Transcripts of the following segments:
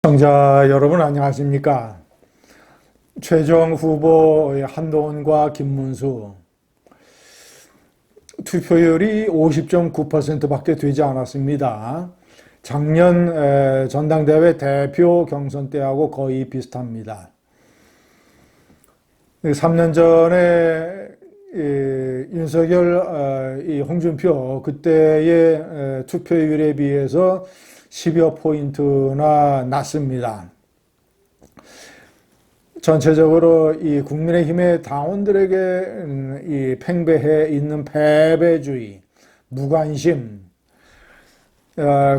시청자 여러분 안녕하십니까? 최종 후보 한동훈과 김문수 투표율이 50.9%밖에 되지 않았습니다. 작년 전당대회 대표 경선 때하고 거의 비슷합니다. 3년 전에 윤석열, 홍준표 그때의 투표율에 비해서 10여 포인트나 낮습니다. 전체적으로 이 국민의힘의 당원들에게 이 팽배해 있는 패배주의, 무관심,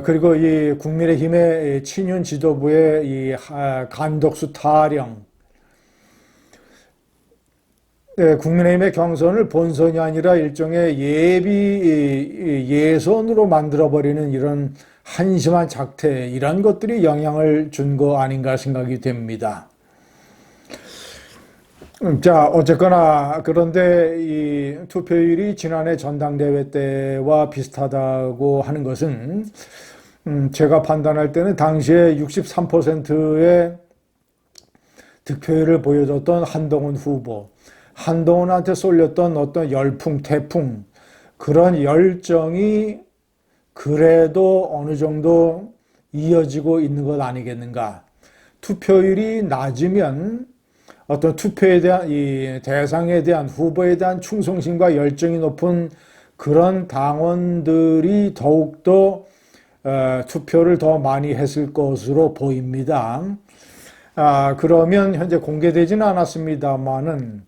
그리고 이 국민의힘의 친윤 지도부의 이 간독수 타령, 국민의힘의 경선을 본선이 아니라 일종의 예선으로 만들어버리는 이런 한심한 작태, 이런 것들이 영향을 준 거 아닌가 생각이 됩니다. 자, 어쨌거나 그런데 이 투표율이 지난해 전당대회 때와 비슷하다고 하는 것은 제가 판단할 때는 당시에 63%의 득표율을 보여줬던 한동훈 후보, 한동훈한테 쏠렸던 어떤 열풍, 태풍, 그런 열정이 그래도 어느 정도 이어지고 있는 것 아니겠는가. 투표율이 낮으면 어떤 투표에 대한 이 대상에 대한 후보에 대한 충성심과 열정이 높은 그런 당원들이 더욱더 투표를 더 많이 했을 것으로 보입니다. 그러면 현재 공개되지는 않았습니다만은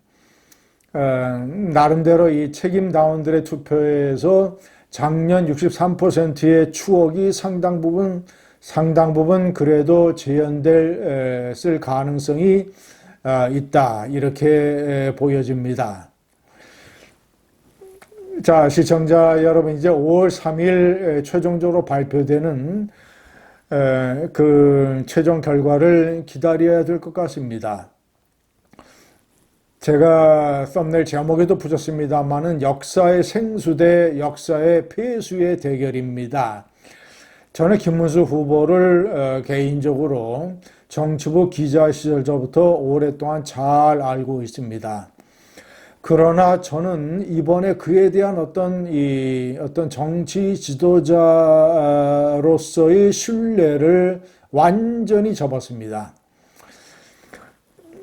나름대로 이 책임당원들의 투표에서 작년 63%의 추억이 상당 부분 그래도 재현될 가능성이 있다, 이렇게 보여집니다. 자, 시청자 여러분, 이제 5월 3일 최종적으로 발표되는 그 최종 결과를 기다려야 될 것 같습니다. 제가 썸네일 제목에도 붙였습니다만은 역사의 생수 대 역사의 폐수의 대결입니다. 저는 김문수 후보를 개인적으로 정치부 기자 시절부터 오랫동안 잘 알고 있습니다. 그러나 저는 이번에 그에 대한 어떤 정치 지도자로서의 신뢰를 완전히 접었습니다.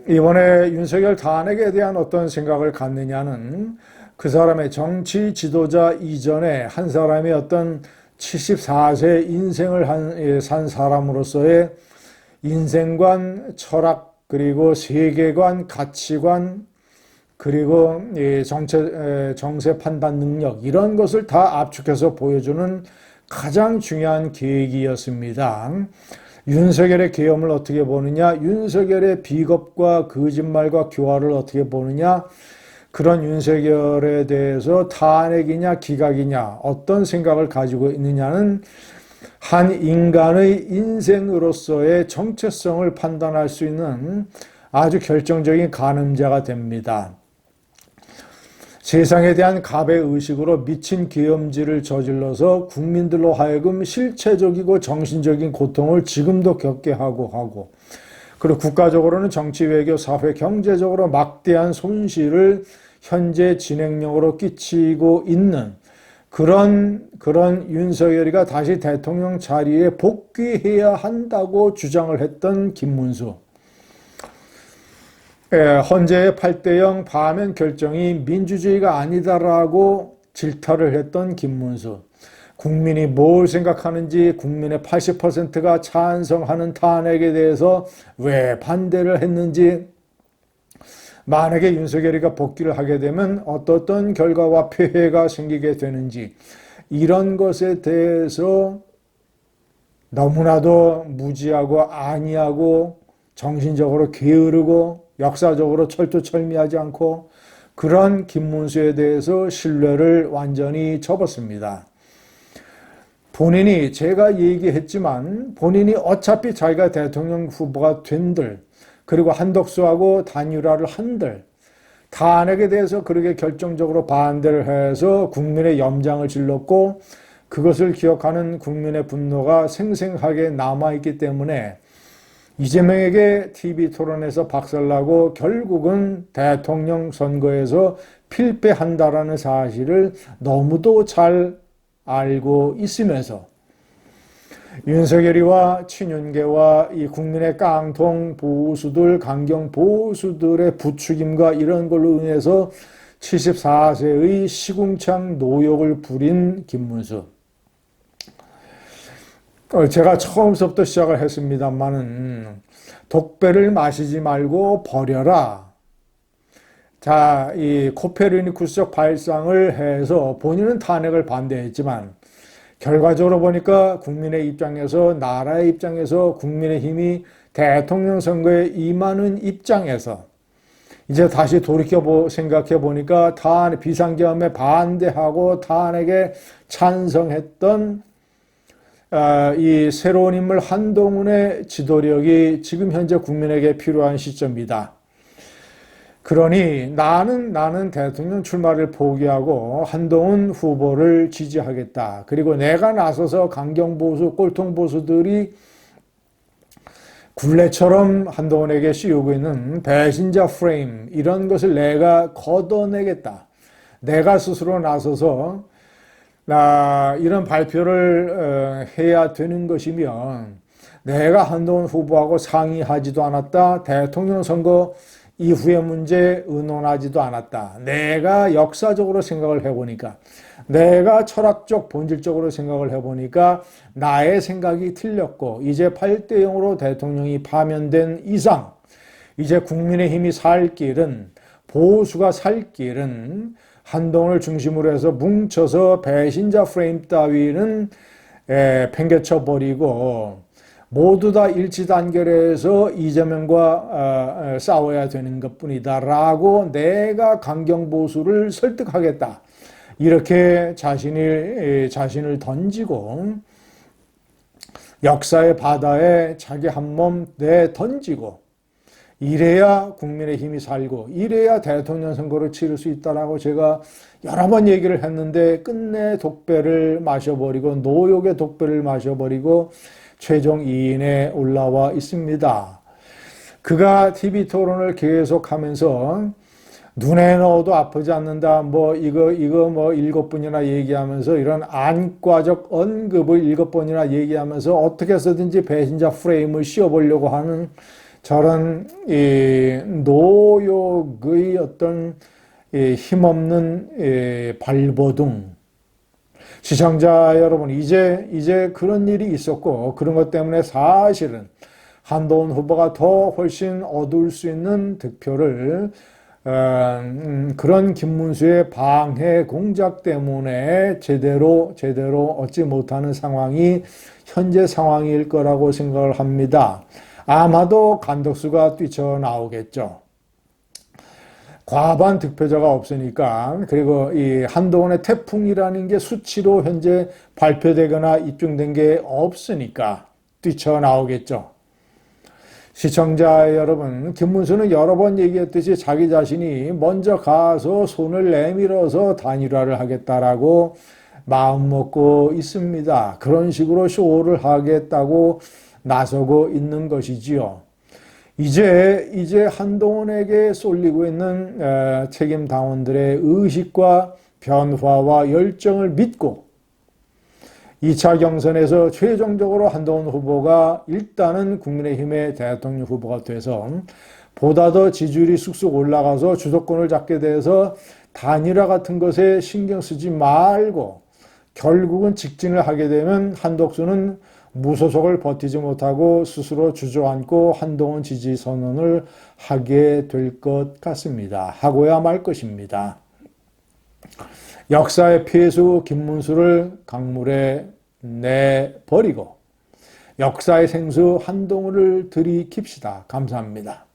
이번에 윤석열 탄핵에 대한 어떤 생각을 갖느냐는 그 사람의 정치 지도자 이전에 한 사람의 어떤 74세 인생을 산 사람으로서의 인생관, 철학, 그리고 세계관, 가치관, 그리고 정세 판단 능력, 이런 것을 다 압축해서 보여주는 가장 중요한 계기였습니다. 윤석열의 계엄을 어떻게 보느냐, 윤석열의 비겁과 거짓말과 교활을 어떻게 보느냐, 그런 윤석열에 대해서 탄핵이냐 기각이냐 어떤 생각을 가지고 있느냐는 한 인간의 인생으로서의 정체성을 판단할 수 있는 아주 결정적인 가늠자가 됩니다. 세상에 대한 가배의식으로 미친 계엄질을 저질러서 국민들로 하여금 실체적이고 정신적인 고통을 지금도 겪게 하고 그리고 국가적으로는 정치, 외교, 사회, 경제적으로 막대한 손실을 현재 진행령으로 끼치고 있는 그런 윤석열이가 다시 대통령 자리에 복귀해야 한다고 주장을 했던 김문수. 헌재의 8대0 파면 결정이 민주주의가 아니다라고 질타를 했던 김문수. 국민이 뭘 생각하는지, 국민의 80%가 찬성하는 탄핵에 대해서 왜 반대를 했는지, 만약에 윤석열이가 복귀를 하게 되면 어떤 결과와 폐해가 생기게 되는지, 이런 것에 대해서 너무나도 무지하고 안이하고 정신적으로 게으르고 역사적으로 철두철미하지 않고 그런 김문수에 대해서 신뢰를 완전히 접었습니다. 본인이, 제가 얘기했지만 본인이 어차피 자기가 대통령 후보가 된들, 그리고 한덕수하고 단일화를 한들, 탄핵에 대해서 그렇게 결정적으로 반대를 해서 국민의 염장을 질렀고 그것을 기억하는 국민의 분노가 생생하게 남아있기 때문에 이재명에게 TV 토론에서 박살나고 결국은 대통령 선거에서 필패한다라는 사실을 너무도 잘 알고 있으면서 윤석열이와 친윤계와 이 국민의 깡통 보수들, 강경 보수들의 부추김과 이런 걸로 인해서 74세의 시궁창 노역을 부린 김문수. 제가 처음부터 시작을 했습니다만은 독배를 마시지 말고 버려라. 자, 이 코페르니쿠스적 발상을 해서 본인은 탄핵을 반대했지만 결과적으로 보니까 국민의 입장에서, 나라의 입장에서, 국민의힘이 대통령 선거에 임하는 입장에서 이제 다시 돌이켜 생각해 보니까 비상계엄에 반대하고 탄핵에 찬성했던 이 새로운 인물 한동훈의 지도력이 지금 현재 국민에게 필요한 시점이다. 그러니 나는 대통령 출마를 포기하고 한동훈 후보를 지지하겠다. 그리고 내가 나서서 강경보수, 꼴통보수들이 굴레처럼 한동훈에게 씌우고 있는 배신자 프레임, 이런 것을 내가 걷어내겠다. 내가 스스로 나서서 이런 발표를 해야 되는 것이면 내가 한동훈 후보하고 상의하지도 않았다. 대통령 선거 이후의 문제 의논하지도 않았다. 내가 역사적으로 생각을 해보니까, 내가 철학적 본질적으로 생각을 해보니까 나의 생각이 틀렸고, 이제 8대 0으로 대통령이 파면된 이상 이제 국민의힘이 살 길은, 보수가 살 길은 한동훈을 중심으로 해서 뭉쳐서 배신자 프레임 따위는 팽개쳐버리고 모두 다 일치단결해서 이재명과 싸워야 되는 것뿐이다 라고 내가 강경보수를 설득하겠다. 이렇게 자신을 던지고 역사의 바다에 자기 한 몸 내던지고, 이래야 국민의힘이 살고 이래야 대통령 선거를 치를 수 있다라고 제가 여러 번 얘기를 했는데 끝내 독배를 마셔버리고, 노욕의 독배를 마셔버리고 최종 2인에 올라와 있습니다. 그가 TV 토론을 계속하면서 눈에 넣어도 아프지 않는다, 이거 7번이나 얘기하면서 이런 안과적 언급을 7번이나 얘기하면서 어떻게 해서든지 배신자 프레임을 씌워보려고 하는 저런 노욕의 어떤 힘없는 발버둥. 시청자 여러분, 이제 그런 일이 있었고, 그런 것 때문에 사실은 한동훈 후보가 더 훨씬 얻을 수 있는 득표를 그런 김문수의 방해 공작 때문에 제대로 얻지 못하는 상황이 현재 상황일 거라고 생각을 합니다. 아마도 간덕수가 뛰쳐나오겠죠. 과반 득표자가 없으니까, 그리고 이 한동훈의 태풍이라는 게 수치로 현재 발표되거나 입증된 게 없으니까 뛰쳐나오겠죠. 시청자 여러분, 김문수는 여러 번 얘기했듯이 자기 자신이 먼저 가서 손을 내밀어서 단일화를 하겠다라고 마음먹고 있습니다. 그런 식으로 쇼를 하겠다고 나서고 있는 것이지요. 이제 한동훈에게 쏠리고 있는 책임 당원들의 의식과 변화와 열정을 믿고 2차 경선에서 최종적으로 한동훈 후보가 일단은 국민의힘의 대통령 후보가 돼서 보다 더 지지율이 쑥쑥 올라가서 주도권을 잡게 돼서 단일화 같은 것에 신경 쓰지 말고 결국은 직진을 하게 되면 한덕수는 무소속을 버티지 못하고 스스로 주저앉고 한동훈 지지 선언을 하게 될 것 같습니다. 하고야 말 것입니다. 역사의 폐수 김문수를 강물에 내버리고 역사의 생수 한동훈을 들이킵시다. 감사합니다.